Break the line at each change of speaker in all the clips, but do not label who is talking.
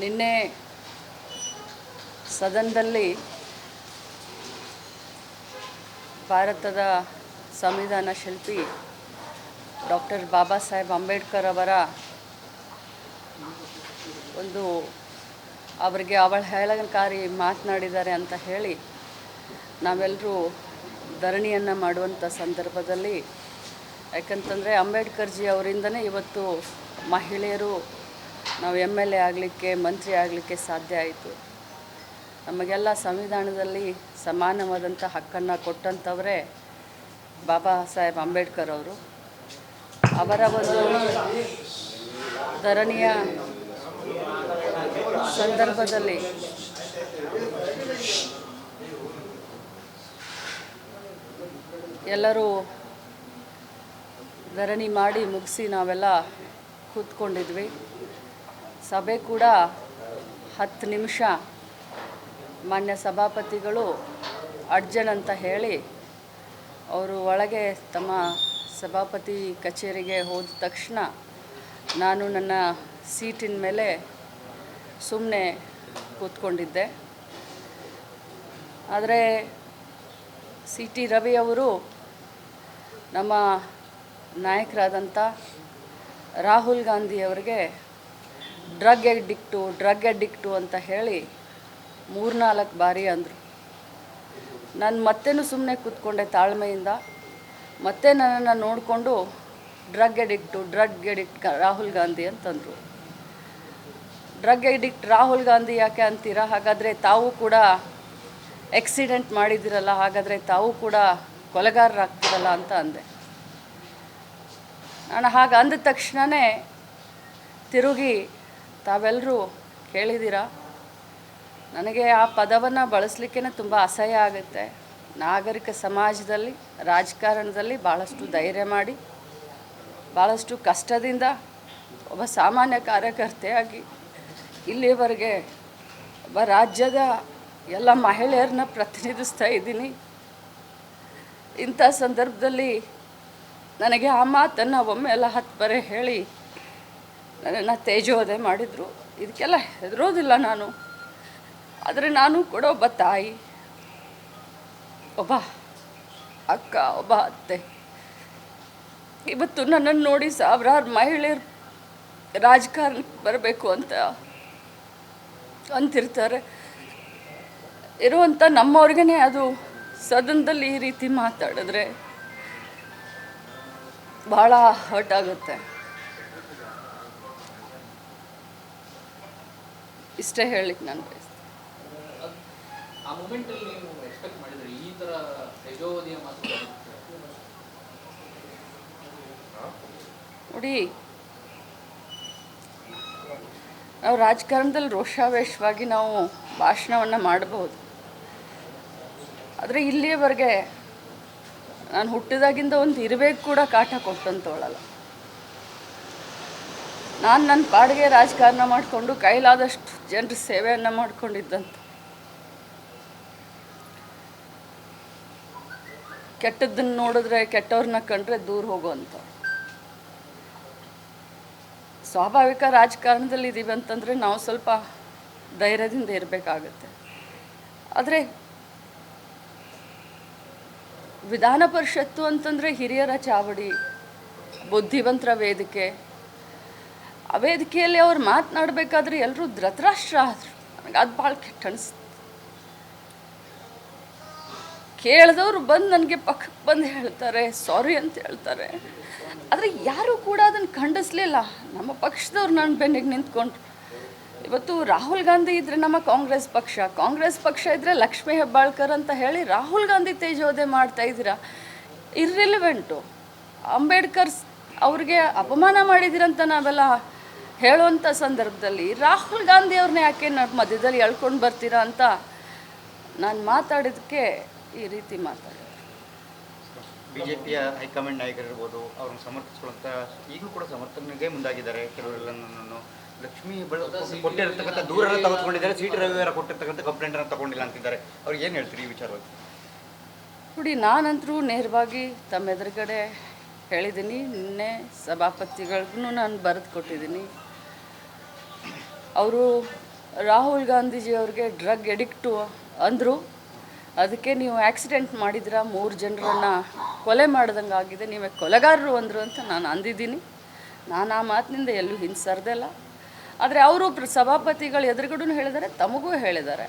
ನಿನ್ನೆ ಸದನದಲ್ಲಿ ಭಾರತದ ಸಂವಿಧಾನ ಶಿಲ್ಪಿ ಡಾಕ್ಟರ್ ಬಾಬಾ ಸಾಹೇಬ್ ಅಂಬೇಡ್ಕರ್ ಅವರ ಅವರಿಗೆ ಅವಹೇಳನಕಾರಿ ಮಾತನಾಡಿದ್ದಾರೆ ಅಂತ ಹೇಳಿ ನಾವೆಲ್ಲರೂ ಧರಣಿಯನ್ನು ಮಾಡುವಂಥ ಸಂದರ್ಭದಲ್ಲಿ, ಯಾಕಂತಂದರೆ ಅಂಬೇಡ್ಕರ್ಜಿ ಅವರಿಂದನೇ ಇವತ್ತು ಮಹಿಳೆಯರು ನಾವು MLA ಆಗಲಿಕ್ಕೆ, ಮಂತ್ರಿ ಆಗಲಿಕ್ಕೆ ಸಾಧ್ಯ ಆಯಿತು. ನಮಗೆಲ್ಲ ಸಂವಿಧಾನದಲ್ಲಿ ಸಮಾನವಾದಂಥ ಹಕ್ಕನ್ನು ಕೊಟ್ಟಂಥವರೇ ಬಾಬಾ ಸಾಹೇಬ್ ಅಂಬೇಡ್ಕರ್ ಅವರು. ಅವರ ಒಂದು ಧರಣಿಯ ಸಂದರ್ಭದಲ್ಲಿ ಎಲ್ಲರೂ ಧರಣಿ ಮಾಡಿ ಮುಗಿಸಿ ನಾವೆಲ್ಲ ಕೂತ್ಕೊಂಡಿದ್ವಿ. ಸಭೆ ಕೂಡ 10 ನಿಮಿಷ ಮಾನ್ಯ ಸಭಾಪತಿಗಳು ಅಡ್ಜನ್ ಅಂತ ಹೇಳಿ ಅವರು ಒಳಗೆ ತಮ್ಮ ಸಭಾಪತಿ ಕಚೇರಿಗೆ ಹೋದ ತಕ್ಷಣ ನಾನು ನನ್ನ ಸೀಟಿನ ಮೇಲೆ ಸುಮ್ಮನೆ ಕೂತ್ಕೊಂಡಿದ್ದೆ. ಆದರೆ CT ರವಿ ಅವರು ನಮ್ಮ ನಾಯಕರಾದಂಥ ರಾಹುಲ್ ಗಾಂಧಿಯವರಿಗೆ ಡ್ರಗ್ ಅಡಿಕ್ಟು ಅಂತ ಹೇಳಿ 3-4 ಬಾರಿ ಅಂದರು. ನಾನು ಮತ್ತೇನು ಸುಮ್ಮನೆ ಕೂತ್ಕೊಂಡೆ ತಾಳ್ಮೆಯಿಂದ. ಮತ್ತೆ ನನ್ನನ್ನು ನೋಡಿಕೊಂಡು ಡ್ರಗ್ ಅಡಿಕ್ಟ್ ರಾಹುಲ್ ಗಾಂಧಿ ಅಂತಂದರು. ಡ್ರಗ್ ಅಡಿಕ್ಟ್ ರಾಹುಲ್ ಗಾಂಧಿ ಯಾಕೆ ಅಂತೀರಾ? ಹಾಗಾದರೆ ತಾವು ಕೂಡ ಆಕ್ಸಿಡೆಂಟ್ ಮಾಡಿದಿರಲ್ಲ, ಹಾಗಾದರೆ ತಾವು ಕೂಡ ಕೊಲೆಗಾರರಾಗ್ತಿರಲ್ಲ ಅಂತ ಅಂದೆ. ನಾನು ಹಾಗೆ ಅಂದ ತಕ್ಷಣವೇ ತಿರುಗಿ ತಾವೆಲ್ಲರೂ ಕೇಳಿದ್ದೀರಾ, ನನಗೆ ಆ ಪದವನ್ನು ಬಳಸಲಿಕ್ಕೆ ತುಂಬ ಅಸಹ್ಯ ಆಗುತ್ತೆ. ನಾಗರಿಕ ಸಮಾಜದಲ್ಲಿ, ರಾಜಕಾರಣದಲ್ಲಿ ಭಾಳಷ್ಟು ಧೈರ್ಯ ಮಾಡಿ, ಭಾಳಷ್ಟು ಕಷ್ಟದಿಂದ ಒಬ್ಬ ಸಾಮಾನ್ಯ ಕಾರ್ಯಕರ್ತೆಯಾಗಿ ಇಲ್ಲಿವರೆಗೆ ಒಬ್ಬ ರಾಜ್ಯದ ಎಲ್ಲ ಮಹಿಳೆಯರನ್ನ ಪ್ರತಿನಿಧಿಸ್ತಾ ಇದ್ದೀನಿ. ಇಂಥ ಸಂದರ್ಭದಲ್ಲಿ ನನಗೆ ಆ ಮಾತನ್ನು ಒಮ್ಮೆಲ್ಲ 10 ಬಾರಿ ಹೇಳಿ ನನ್ನನ್ನು ತೇಜೋವಧೆ ಮಾಡಿದರು. ಇದಕ್ಕೆಲ್ಲ ಹೆದರೋದಿಲ್ಲ ನಾನು. ಆದರೆ ನಾನು ಕೂಡ ಒಬ್ಬ ತಾಯಿ, ಒಬ್ಬ ಅಕ್ಕ, ಒಬ್ಬ ಅತ್ತೆ. ಇವತ್ತು ನನ್ನನ್ನು ನೋಡಿ ಸಾವಿರಾರು ಮಹಿಳೆಯರು ರಾಜಕಾರಣಕ್ಕೆ ಬರಬೇಕು ಅಂತಿರ್ತಾರೆ. ಇರುವಂಥ ನಮ್ಮವ್ರಿಗೇ ಅದು ಸದನದಲ್ಲಿ ಈ ರೀತಿ ಮಾತಾಡಿದ್ರೆ ಭಾಳ ಹರ್ಟ್ ಆಗುತ್ತೆ. ಇಷ್ಟೇ ಹೇಳಿಕ್ಕೆ ನಾನು ಬಯಸ್ತೀನಿ. ನೋಡಿ, ನಾವು ರಾಜಕಾರಣದಲ್ಲಿ ರೋಷಾವೇಶವಾಗಿ ನಾವು ಭಾಷಣವನ್ನು ಮಾಡಬಹುದು. ಆದರೆ ಇಲ್ಲಿಯವರೆಗೆ ನಾನು ಹುಟ್ಟಿದಾಗಿಂದ ಒಂದು ಇರಬೇಕು ಕೂಡ ಕಾಟ ಕೊಟ್ಟಂತವಳಲ್ಲ. ನಾನು ನನ್ನ ಪಾಡಿಗೆ ರಾಜಕಾರಣ ಮಾಡಿಕೊಂಡು ಕೈಲಾದಷ್ಟು ಜನರ ಸೇವೆಯನ್ನು ಮಾಡಿಕೊಂಡಿದ್ದಂಥ, ಕೆಟ್ಟದ್ದನ್ನು ನೋಡಿದ್ರೆ, ಕೆಟ್ಟವ್ರನ್ನ ಕಂಡ್ರೆ ದೂರ ಹೋಗುವಂಥ ಸ್ವಾಭಾವಿಕ ರಾಜಕಾರಣದಲ್ಲಿ ಇದ್ದೀವಿ ಅಂತಂದರೆ ನಾವು ಸ್ವಲ್ಪ ಧೈರ್ಯದಿಂದ ಇರಬೇಕಾಗತ್ತೆ. ಆದರೆ ವಿಧಾನ ಪರಿಷತ್ತು ಅಂತಂದರೆ ಹಿರಿಯರ ಚಾವಡಿ, ಬುದ್ಧಿವಂತರ ವೇದಿಕೆ. ಆ ವೇದಿಕೆಯಲ್ಲಿ ಅವ್ರು ಮಾತನಾಡಬೇಕಾದ್ರೆ ಎಲ್ಲರೂ ಧೃತರಾಷ್ಟ್ರ ಆದರು. ನನಗೆ ಅದು ಭಾಳ ಕೆಟ್ಟ ಅನಿಸ್ತು. ಕೇಳಿದವರು ಬಂದು ನನಗೆ ಪಕ್ಕಕ್ಕೆ ಬಂದು ಹೇಳ್ತಾರೆ, ಸಾರಿ ಅಂತ ಹೇಳ್ತಾರೆ. ಆದರೆ ಯಾರೂ ಕೂಡ ಅದನ್ನು ಖಂಡಿಸಲಿಲ್ಲ. ನಮ್ಮ ಪಕ್ಷದವ್ರು ನನ್ನ ಬೆನ್ನಿಗೆ ನಿಂತ್ಕೊಂಡ್ರು. ಇವತ್ತು ರಾಹುಲ್ ಗಾಂಧಿ ಇದ್ದರೆ ನಮ್ಮ ಕಾಂಗ್ರೆಸ್ ಪಕ್ಷ ಇದ್ದರೆ ಲಕ್ಷ್ಮೀ ಹೆಬ್ಬಾಳ್ಕರ್ ಅಂತ ಹೇಳಿ ರಾಹುಲ್ ಗಾಂಧಿ ತೇಜೋವಧೆ ಮಾಡ್ತಾ ಇದ್ದೀರಾ. ಇರ್ರಿಲಿವೆಂಟು. ಅಂಬೇಡ್ಕರ್ ಅವ್ರಿಗೆ ಅಪಮಾನ ಮಾಡಿದಿರಂತ ನಾವೆಲ್ಲ ಹೇಳುವಂಥ ಸಂದರ್ಭದಲ್ಲಿ ರಾಹುಲ್ ಗಾಂಧಿ ಅವ್ರನ್ನ ಯಾಕೆ ಮಧ್ಯದಲ್ಲಿ ಎಳ್ಕೊಂಡು ಬರ್ತೀರಾ ಅಂತ ನಾನು ಮಾತಾಡಿದ್ದಕ್ಕೆ ಈ ರೀತಿ ಮಾತಾಡಿದೆ.
ಬಿಜೆಪಿಯ ಹೈಕಮಾಂಡ್ ನಾಯಕರಿರ್ಬೋದು, ಅವ್ರನ್ನ ಸಮರ್ಥಿಸ್ಕೊಳ್ಳುವಂಥ ಈಗಲೂ ಕೂಡ ಸಮರ್ಥನೆಗೆ ಮುಂದಾಗಿದ್ದಾರೆ. ಕೆಲವರೆಲ್ಲ ಲಕ್ಷ್ಮೀ ಕೊಟ್ಟಿರತಕ್ಕಂಥ ದೂರನ್ನು ತೆಗೆದುಕೊಂಡಿದ್ದಾರೆ, CT ರವಿವಾರ ಕೊಟ್ಟಿರ್ತಕ್ಕಂಥ ಕಂಪ್ಲೇಂಟನ್ನು ತಗೊಂಡಿಲ್ಲ ಅಂತಿದ್ದಾರೆ. ಅವ್ರಿಗೆ ಏನು ಹೇಳ್ತೀರಿ ಈ ವಿಚಾರವಾಗಿ?
ನೋಡಿ, ನಾನಂತರೂ ನೇರವಾಗಿ ತಮ್ಮ ಎದುರುಗಡೆ ಹೇಳಿದ್ದೀನಿ. ನಿನ್ನೆ ಸಭಾಪತಿಗಳಿಗೂ ನಾನು ಬರೆದು ಕೊಟ್ಟಿದ್ದೀನಿ. ಅವರು ರಾಹುಲ್ ಗಾಂಧೀಜಿಯವ್ರಿಗೆ ಡ್ರಗ್ ಎಡಿಕ್ಟು ಅಂದರು. ಅದಕ್ಕೆ ನೀವು ಆಕ್ಸಿಡೆಂಟ್ ಮಾಡಿದ್ರ 3 ಜನರನ್ನು ಕೊಲೆ ಮಾಡ್ದಂಗೆ ಆಗಿದೆ, ನೀವೇ ಕೊಲೆಗಾರರು ಅಂದರು ಅಂತ ನಾನು ಅಂದಿದ್ದೀನಿ. ನಾನು ಆ ಮಾತಿನಿಂದ ಎಲ್ಲೂ ಹಿಂಸರ್ದಿಲ್ಲ. ಆದರೆ ಅವರು ಸಭಾಪತಿಗಳು ಎದುರುಗಡೆ ಹೇಳಿದ್ದಾರೆ, ತಮಗೂ ಹೇಳಿದ್ದಾರೆ.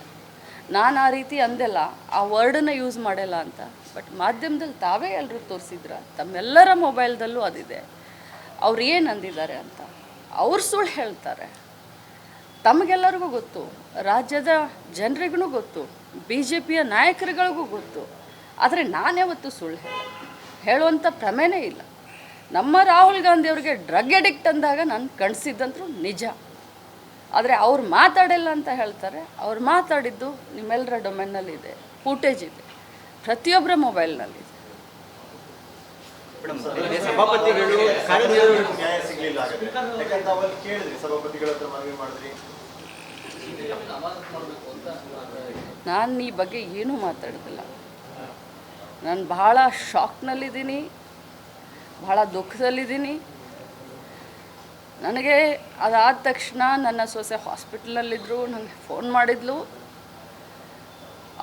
ನಾನು ಆ ರೀತಿ ಅಂದೆಲ್ಲ, ಆ ವರ್ಡನ್ನು ಯೂಸ್ ಮಾಡಿಲ್ಲ ಅಂತ. ಬಟ್ ಮಾಧ್ಯಮದಲ್ಲಿ ತಾವೇ ಎಲ್ಲರೂ ತೋರಿಸಿದ್ರ, ತಮ್ಮೆಲ್ಲರ ಮೊಬೈಲ್ದಲ್ಲೂ ಅದಿದೆ. ಅವ್ರು ಏನು ಅಂದಿದ್ದಾರೆ ಅಂತ. ಅವ್ರು ಸುಳ್ಳು ಹೇಳ್ತಾರೆ, ತಮಗೆಲ್ಲರಿಗೂ ಗೊತ್ತು, ರಾಜ್ಯದ ಜನರಿಗೂ ಗೊತ್ತು, BJPಯ ನಾಯಕರುಗಳಿಗೂ ಗೊತ್ತು. ಆದರೆ ನಾನ್ಯಾವತ್ತೂ ಸುಳ್ಳು ಹೇಳುವಂಥ ಪ್ರಮೇಯನೇ ಇಲ್ಲ. ನಮ್ಮ ರಾಹುಲ್ ಗಾಂಧಿ ಅವ್ರಿಗೆ ಡ್ರಗ್ ಎಡಿಕ್ಟ್ ಅಂದಾಗ ನಾನು ಕಣಿಸಿದ್ದಂತೂ ನಿಜ. ಆದರೆ ಅವ್ರು ಮಾತಾಡಿಲ್ಲ ಅಂತ ಹೇಳ್ತಾರೆ. ಅವ್ರು ಮಾತಾಡಿದ್ದು ನಿಮ್ಮೆಲ್ಲರ ಡೊಮೇನ್ನಲ್ಲಿದೆ, ಫೂಟೇಜ್ ಇದೆ, ಪ್ರತಿಯೊಬ್ಬರ ಮೊಬೈಲ್ನಲ್ಲಿದೆ.
ಸಭಾಪತಿಗಳು
ನ್ಯಾಯ ಸಿಗಲಿಲ್ಲ, ಯಾಕಂದ್ರೆ ಅವಲ್ಲಿ ಕೇಳಿದ್ರಿ ಸಭಾಪತಿಗಳ ಹತ್ರ ಮನವಿ ಮಾಡಿದ್ರಿ.
ನಾನು ಈ ಬಗ್ಗೆ ಏನೂ ಮಾತಾಡೋದಿಲ್ಲ. ನಾನು ಭಾಳ ಶಾಕ್ನಲ್ಲಿದ್ದೀನಿ, ಭಾಳ ದುಃಖದಲ್ಲಿದ್ದೀನಿ. ನನಗೆ ಅದಾದ ತಕ್ಷಣ ನನ್ನ ಸೊಸೆ ಹಾಸ್ಪಿಟಲ್ನಲ್ಲಿದ್ದರು. ನನಗೆ ಫೋನ್ ಮಾಡಿದ್ಲು,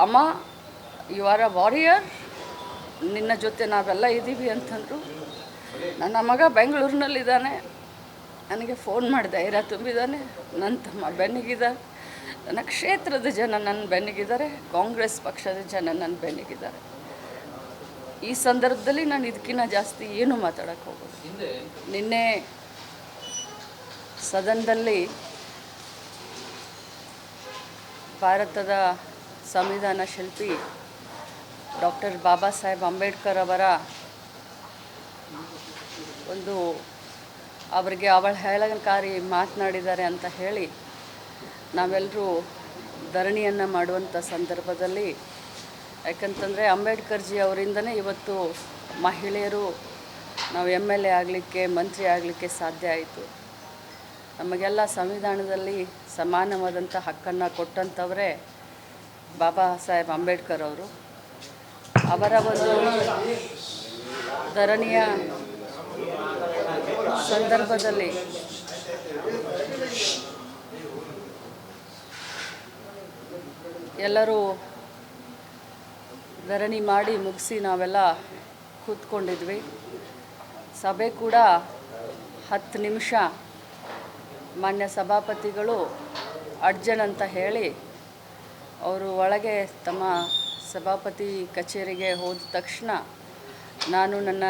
ಅಮ್ಮ ಯು ಆರ್ ಅ ವಾರಿಯರ್, ನಿನ್ನ ಜೊತೆ ನಾವೆಲ್ಲ ಇದ್ದೀವಿ ಅಂತಂದರು. ನನ್ನ ಮಗ ಬೆಂಗಳೂರಿನಲ್ಲಿದ್ದಾನೆ, ನನಗೆ ಫೋನ್ ಮಾಡಿ ಧೈರ್ಯ ತುಂಬಿದ್ದಾನೆ. ನನ್ನ ತಮ್ಮ ಬೆನ್ನಿಗಿದ್ದಾರೆ, ನನ್ನ ಕ್ಷೇತ್ರದ ಜನ ನನ್ನ ಬೆನ್ನಿಗಿದ್ದಾರೆ, ಕಾಂಗ್ರೆಸ್ ಪಕ್ಷದ ಜನ ನನ್ನ ಬೆನ್ನಿಗಿದ್ದಾರೆ. ಈ ಸಂದರ್ಭದಲ್ಲಿ ನಾನು ಇದಕ್ಕಿಂತ ಜಾಸ್ತಿ ಏನು ಮಾತಾಡೋಕ್ಕೆ ಹೋಗೋದು. ನಿನ್ನೆ ಸದನದಲ್ಲಿ ಭಾರತದ ಸಂವಿಧಾನ ಶಿಲ್ಪಿ ಡಾಕ್ಟರ್ ಬಾಬಾ ಸಾಹೇಬ್ ಅಂಬೇಡ್ಕರ್ ಅವರ ಒಂದು ಅವರಿಗೆ ಅವಹೇಳನಕಾರಿ ಮಾತನಾಡಿದ್ದಾರೆ ಅಂತ ಹೇಳಿ ನಾವೆಲ್ಲರೂ ಧರಣಿಯನ್ನು ಮಾಡುವಂಥ ಸಂದರ್ಭದಲ್ಲಿ, ಯಾಕಂತಂದರೆ ಅಂಬೇಡ್ಕರ್ಜಿ ಅವರಿಂದನೇ ಇವತ್ತು ಮಹಿಳೆಯರು ನಾವು MLA ಆಗಲಿಕ್ಕೆ, ಮಂತ್ರಿ ಆಗಲಿಕ್ಕೆ ಸಾಧ್ಯ ಆಯಿತು. ನಮಗೆಲ್ಲ ಸಂವಿಧಾನದಲ್ಲಿ ಸಮಾನವಾದಂಥ ಹಕ್ಕನ್ನು ಕೊಟ್ಟಂಥವರೇ ಬಾಬಾ ಸಾಹೇಬ್ ಅಂಬೇಡ್ಕರ್ ಅವರು. ಅವರ ಒಂದು ಧರಣಿಯ ಸಂದರ್ಭದಲ್ಲಿ ಎಲ್ಲರೂ ಧರಣಿ ಮಾಡಿ ಮುಗಿಸಿ ನಾವೆಲ್ಲ ಕೂತ್ಕೊಂಡಿದ್ವಿ. ಸಭೆ ಕೂಡ 10 ನಿಮಿಷ ಮಾನ್ಯ ಸಭಾಪತಿಗಳು ಅಡ್ಜನ್ ಅಂತ ಹೇಳಿ ಅವರು ಒಳಗೆ ತಮ್ಮ ಸಭಾಪತಿ ಕಚೇರಿಗೆ ಹೋದ ತಕ್ಷಣ ನಾನು ನನ್ನ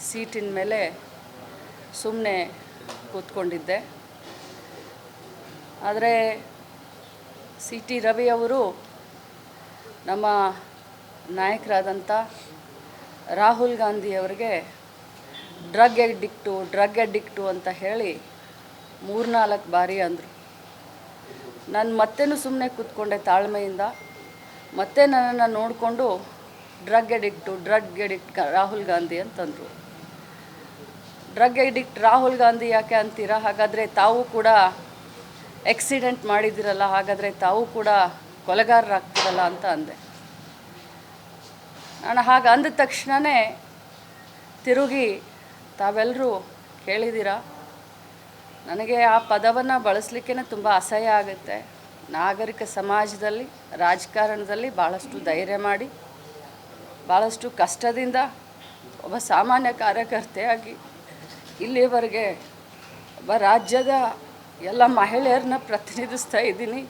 ಸೀಟಿನ ಮೇಲೆ ಸುಮ್ಮನೆ ಕೂತ್ಕೊಂಡಿದ್ದೆ. ಆದರೆ CT ರವಿ ಅವರು ನಮ್ಮ ನಾಯಕರಾದಂಥ ರಾಹುಲ್ ಗಾಂಧಿಯವರಿಗೆ ಡ್ರಗ್ ಅಡಿಕ್ಟು ಅಂತ ಹೇಳಿ 3-4 ಬಾರಿ ಅಂದರು. ನಾನು ಮತ್ತೇನು ಸುಮ್ಮನೆ ಕೂತ್ಕೊಂಡೆ ತಾಳ್ಮೆಯಿಂದ. ಮತ್ತೆ ನನ್ನನ್ನು ನೋಡಿಕೊಂಡು ಡ್ರಗ್ ಎಡಿಕ್ಟ್ ರಾಹುಲ್ ಗಾಂಧಿ ಅಂತಂದರು. ಡ್ರಗ್ ಎಡಿಕ್ಟ್ ರಾಹುಲ್ ಗಾಂಧಿ ಯಾಕೆ ಅಂತೀರಾ? ಹಾಗಾದರೆ ತಾವು ಕೂಡ ಆಕ್ಸಿಡೆಂಟ್ ಮಾಡಿದಿರಲ್ಲ, ಹಾಗಾದರೆ ತಾವು ಕೂಡ ಕೊಲೆಗಾರರಾಗ್ತಿರಲ್ಲ ಅಂತ ಅಂದೆ. ನಾನು ಹಾಗೆ ಅಂದ ತಕ್ಷಣವೇ ತಿರುಗಿ ತಾವೆಲ್ಲರೂ ಕೇಳಿದ್ದೀರಾ, ನನಗೆ ಆ ಪದವನ್ನು ಬಳಸಲಿಕ್ಕೆ ತುಂಬ ಅಸಹ್ಯ ಆಗುತ್ತೆ. ನಾಗರಿಕ ಸಮಾಜದಲ್ಲಿ, ರಾಜಕಾರಣದಲ್ಲಿ ಭಾಳಷ್ಟು ಧೈರ್ಯ ಮಾಡಿ, ಭಾಳಷ್ಟು ಕಷ್ಟದಿಂದ ಒಬ್ಬ ಸಾಮಾನ್ಯ ಕಾರ್ಯಕರ್ತೆಯಾಗಿ ಇಲ್ಲಿವರೆಗೆ ಒಬ್ಬ ರಾಜ್ಯದ ಎಲ್ಲ ಮಹಿಳೆಯರನ್ನ ಪ್ರತಿನಿಧಿಸ್ತಾ ಇದ್ದೀನಿ.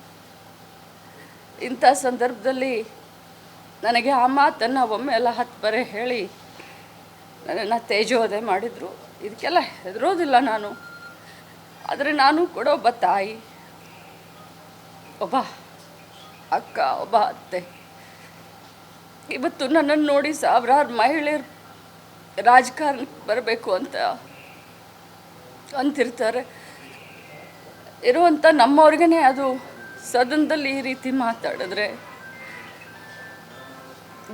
ಇಂಥ ಸಂದರ್ಭದಲ್ಲಿ ನನಗೆ ಆ ಮಾತನ್ನು ಒಮ್ಮೆ ಎಲ್ಲ 10 ಬಾರಿ ಹೇಳಿ ನನ್ನನ್ನು ತೇಜೋವಧೆ ಮಾಡಿದರು. ಇದಕ್ಕೆಲ್ಲ ಹೆದರೋದಿಲ್ಲ ನಾನು. ಆದರೆ ನಾನು ಕೂಡ ಒಬ್ಬ ತಾಯಿ, ಒಬ್ಬ ಅಕ್ಕ, ಒಬ್ಬ ಅತ್ತೆ. ಇವತ್ತು ನನ್ನನ್ನು ನೋಡಿ ಸಾವಿರಾರು ಮಹಿಳೆಯರು ರಾಜಕಾರಣಕ್ಕೆ ಬರಬೇಕು ಅಂತಿರ್ತಾರೆ. ಇರುವಂಥ ನಮ್ಮವ್ರಿಗೇ ಅದು ಸದನದಲ್ಲಿ ಈ ರೀತಿ ಮಾತಾಡಿದ್ರೆ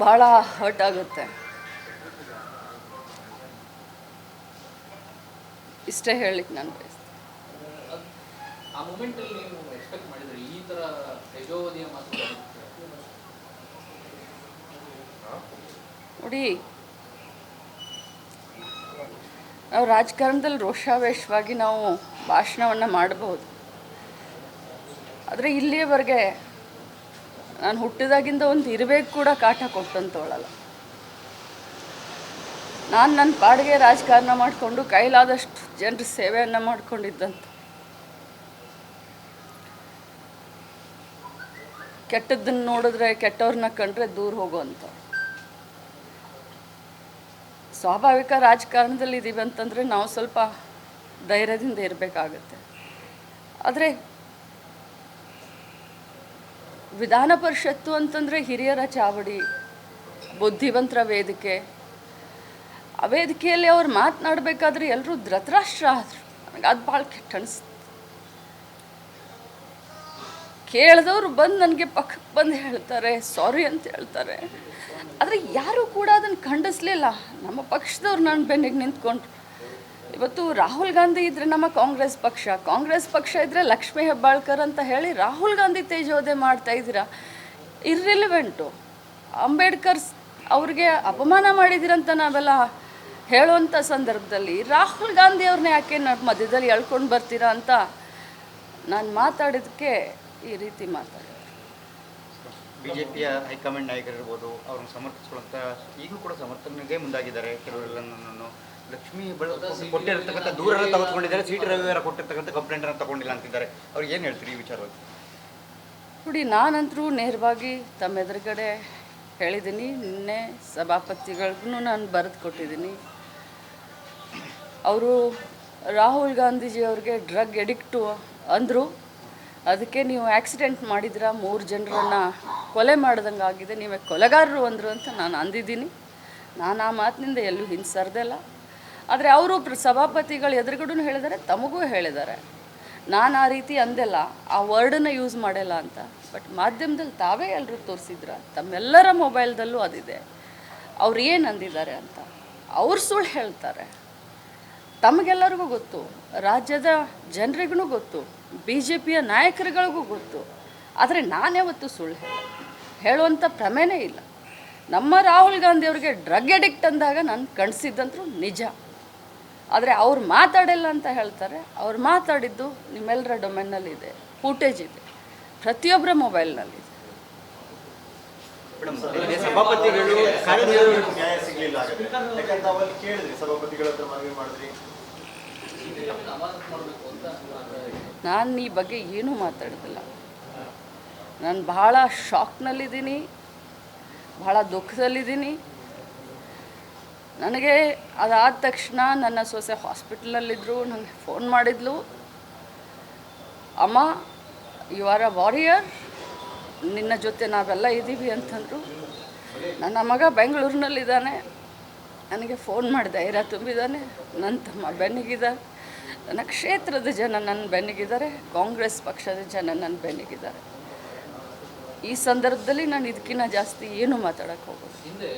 ಭಾಳ ಹರ್ಟ್ ಆಗುತ್ತೆ. ಇಷ್ಟೇ ಹೇಳಲಿಕ್ಕೆ ನಾನು ಬಯಸ್ತೀನಿ.
ಆ ಮೂಮೆಂಟಲ್ಲಿ ನೀವು ಎಕ್ಸ್ಪೆಕ್ಟ್ ಮಾಡಿದ್ರಿ ಈ ಥರ ತೇಜೋವಧಿಯ ಮಾತು?
ನೋಡಿ, ನಾವು ರಾಜಕಾರಣದಲ್ಲಿ ರೋಷಾವೇಶವಾಗಿ ನಾವು ಭಾಷಣವನ್ನು ಮಾಡಬಹುದು. ಆದರೆ ಇಲ್ಲಿಯವರೆಗೆ ನಾನು ಹುಟ್ಟಿದಾಗಿಂದ ಒಂದು ಇರಬೇಕು ಕೂಡ ಕಾಟ ಕೊಟ್ಟಂತವಳಲ್ಲ. ನಾನು ನನ್ನ ಪಾಡಿಗೆ ರಾಜಕಾರಣ ಮಾಡಿಕೊಂಡು ಕೈಲಾದಷ್ಟು ಜನರ ಸೇವೆಯನ್ನು ಮಾಡ್ಕೊಂಡಿದ್ದಂತ. ಕೆಟ್ಟದ್ದನ್ನು ನೋಡಿದ್ರೆ, ಕೆಟ್ಟವ್ರನ್ನ ಕಂಡ್ರೆ ದೂರ ಹೋಗುವಂಥ ಸ್ವಾಭಾವಿಕ ರಾಜಕಾರಣದಲ್ಲಿ ಇದ್ದೀವಿ ಅಂತಂದರೆ ನಾವು ಸ್ವಲ್ಪ ಧೈರ್ಯದಿಂದ ಇರಬೇಕಾಗತ್ತೆ. ಆದರೆ ವಿಧಾನ ಪರಿಷತ್ತು ಅಂತಂದರೆ ಹಿರಿಯರ ಚಾವಡಿ, ಬುದ್ಧಿವಂತರ ವೇದಿಕೆ. ಆ ವೇದಿಕೆಯಲ್ಲಿ ಅವ್ರು ಮಾತನಾಡಬೇಕಾದ್ರೆ ಎಲ್ಲರೂ ಧೃತರಾಷ್ಟ್ರ ಆದರು. ನನಗೆ ಅದು ಭಾಳ ಕೆಟ್ಟ ಅನಿಸ್ತು. ಕೇಳಿದವರು ಬಂದು ನನಗೆ ಪಕ್ಕಕ್ಕೆ ಬಂದು ಹೇಳ್ತಾರೆ, ಸಾರಿ ಅಂತ ಹೇಳ್ತಾರೆ. ಆದರೆ ಯಾರೂ ಕೂಡ ಅದನ್ನು ಖಂಡಿಸ್ಲಿಲ್ಲ. ನಮ್ಮ ಪಕ್ಷದವ್ರು ನನ್ನ ಬೆನ್ನಿಗೆ ನಿಂತ್ಕೊಂಡ್ರು. ಇವತ್ತು ರಾಹುಲ್ ಗಾಂಧಿ ಇದ್ದರೆ ನಮ್ಮ ಕಾಂಗ್ರೆಸ್ ಪಕ್ಷ ಇದ್ದರೆ ಲಕ್ಷ್ಮೀ ಹೆಬ್ಬಾಳ್ಕರ್ ಅಂತ ಹೇಳಿ ರಾಹುಲ್ ಗಾಂಧಿ ತೇಜೋವಧೆ ಮಾಡ್ತಾ ಇದ್ದೀರಾ. ಇರ್ರಿಲಿವೆಂಟು. ಅಂಬೇಡ್ಕರ್ ಅವ್ರಿಗೆ ಅಪಮಾನ ಮಾಡಿದ್ದೀರಂತ ನಾವೆಲ್ಲ ಹೇಳುವಂಥ ಸಂದರ್ಭದಲ್ಲಿ ರಾಹುಲ್ ಗಾಂಧಿ ಅವ್ರನ್ನ ಯಾಕೆ ಮಧ್ಯದಲ್ಲಿ ಎಳ್ಕೊಂಡು ಬರ್ತೀರಾ ಅಂತ ನಾನು ಮಾತಾಡಿದ್ದಕ್ಕೆ ಈ ರೀತಿ ಮಾತಾಡಿದೆ.
ಬಿಜೆಪಿಯ ಹೈಕಮಾಂಡ್ ನಾಯಕರಿರ್ಬೋದು, ಅವ್ರನ್ನ ಸಮರ್ಥಿಸ್ಕೊಳ್ಳುವಂಥ ಈಗಲೂ ಕೂಡ ಸಮರ್ಥನೆಗೆ ಮುಂದಾಗಿದ್ದಾರೆ. ಕೆಲವರೆಲ್ಲನೂ ಲಕ್ಷ್ಮೀ ಕೊಟ್ಟಿರ್ತಕ್ಕಂಥ ದೂರೆಲ್ಲ ತೆಗೆದುಕೊಂಡಿದ್ದಾರೆ, ಸಿ ಟಿ ರವಿಯವರ ಕೊಟ್ಟಿರ್ತಕ್ಕಂಥ ಕಂಪ್ಲೇಂಟನ್ನು ತಗೊಂಡಿಲ್ಲ ಅಂತಿದ್ದಾರೆ. ಅವ್ರಿಗೆ ಏನು ಹೇಳ್ತೀರಿ ಈ ವಿಚಾರವಾಗಿ?
ನೋಡಿ, ನಾನಂತರೂ ನೇರವಾಗಿ ತಮ್ಮ ಎದುರುಗಡೆ ಹೇಳಿದ್ದೀನಿ. ನಿನ್ನೆ ಸಭಾಪತಿಗಳಿಗೂ ನಾನು ಬರೆದು ಕೊಟ್ಟಿದ್ದೀನಿ. ಅವರು ರಾಹುಲ್ ಗಾಂಧೀಜಿ ಅವ್ರಿಗೆ ಡ್ರಗ್ ಎಡಿಕ್ಟು ಅಂದರು. ಅದಕ್ಕೆ ನೀವು ಆಕ್ಸಿಡೆಂಟ್ ಮಾಡಿದ್ದೀರಾ, 3 ಜನರನ್ನು ಕೊಲೆ ಮಾಡ್ದಂಗೆ ಆಗಿದೆ, ನೀವೇ ಕೊಲೆಗಾರರು ಅಂದರು ಅಂತ ನಾನು ಅಂದಿದ್ದೀನಿ. ನಾನು ಆ ಮಾತಿನಿಂದ ಎಲ್ಲೂ ಹಿಂಸರ್ದಿಲ್ಲ. ಆದರೆ ಅವರು ಸಭಾಪತಿಗಳು ಎದುರುಗಡೆ ಹೇಳಿದ್ದಾರೆ, ತಮಗೂ ಹೇಳಿದ್ದಾರೆ. ನಾನು ಆ ರೀತಿ ಅಂದೆಲ್ಲ, ಆ ವರ್ಡನ್ನು ಯೂಸ್ ಮಾಡಿಲ್ಲ ಅಂತ. ಬಟ್ ಮಾಧ್ಯಮದಲ್ಲಿ ತಾವೇ ಎಲ್ಲರೂ ತೋರಿಸಿದ್ರ, ತಮ್ಮೆಲ್ಲರ ಮೊಬೈಲ್ದಲ್ಲೂ ಅದಿದೆ. ಅವ್ರು ಏನು ಅಂದಿದ್ದಾರೆ ಅಂತ. ಅವ್ರು ಸುಳ್ಳು ಹೇಳ್ತಾರೆ. ತಮಗೆಲ್ಲರಿಗೂ ಗೊತ್ತು, ರಾಜ್ಯದ ಜನರಿಗೂ ಗೊತ್ತು, BJPಯ ನಾಯಕರುಗಳಿಗೂ ಗೊತ್ತು. ಆದರೆ ನಾನ್ಯಾವತ್ತೂ ಸುಳ್ಳು ಹೇಳುವಂಥ ಪ್ರಮೇನೇ ಇಲ್ಲ. ನಮ್ಮ ರಾಹುಲ್ ಗಾಂಧಿ ಅವ್ರಿಗೆ ಡ್ರಗ್ ಎಡಿಕ್ಟ್ ಅಂದಾಗ ನಾನು ಕಣಿಸಿದ್ದಂತೂ ನಿಜ. ಆದರೆ ಅವ್ರು ಮಾತಾಡಿಲ್ಲ ಅಂತ ಹೇಳ್ತಾರೆ. ಅವ್ರು ಮಾತಾಡಿದ್ದು ನಿಮ್ಮೆಲ್ಲರ ಡೊಮೇನ್ನಲ್ಲಿದೆ, ಫೂಟೇಜ್ ಇದೆ, ಪ್ರತಿಯೊಬ್ಬರ ಮೊಬೈಲ್ನಲ್ಲಿದೆ.
ಸಭಾಪತಿಗಳು
ನ್ಯಾಯ ಸಿಗ್ಲಿಲ್ಲ ಹಾಗಾದ್ರೆ. ಯಾಕಂದ್ರೆ ತಾವಲ್ಲಿ ಕೇಳಿದ್ರಿ, ಸಭಾಪತಿಗಳ ಹತ್ರ ಮನವಿ ಮಾಡಿದ್ರಿ.
ನಾನು ಈ ಬಗ್ಗೆ ಏನೂ ಮಾತಾಡೋದಿಲ್ಲ. ನಾನು ಭಾಳ ಶಾಕ್ನಲ್ಲಿದ್ದೀನಿ, ಭಾಳ ದುಃಖದಲ್ಲಿದ್ದೀನಿ. ನನಗೆ ಅದಾದ ತಕ್ಷಣ ನನ್ನ ಸೊಸೆ ಹಾಸ್ಪಿಟಲಲ್ಲಿದ್ದರು. ನನಗೆ ಫೋನ್ ಮಾಡಿದ್ಲು, ಅಮ್ಮ ಯು ಆರ್ ಅ ವಾರಿಯರ್, ನಿನ್ನ ಜೊತೆ ನಾವೆಲ್ಲ ಇದ್ದೀವಿ ಅಂತಂದರು. ನನ್ನ ಮಗ ಬೆಂಗಳೂರಿನಲ್ಲಿದ್ದಾನೆ, ನನಗೆ ಫೋನ್ ಮಾಡಿ ಧೈರ್ಯ ತುಂಬಿದ್ದಾನೆ. ನನ್ನ ತಮ್ಮ ಬೆನ್ನಿಗಿದ್ದಾರೆ, ನನ್ನ ಕ್ಷೇತ್ರದ ಜನ ನನ್ನ ಬೆನ್ನಿಗಿದ್ದಾರೆ, ಕಾಂಗ್ರೆಸ್ ಪಕ್ಷದ ಜನ ನನ್ನ ಬೆನ್ನಿಗಿದ್ದಾರೆ. ಈ ಸಂದರ್ಭದಲ್ಲಿ ನಾನು ಇದಕ್ಕಿಂತ ಜಾಸ್ತಿ ಏನೂ ಮಾತಾಡೋಕ್ಕೆ ಹೋಗೋದು.
ಹಿಂದೆ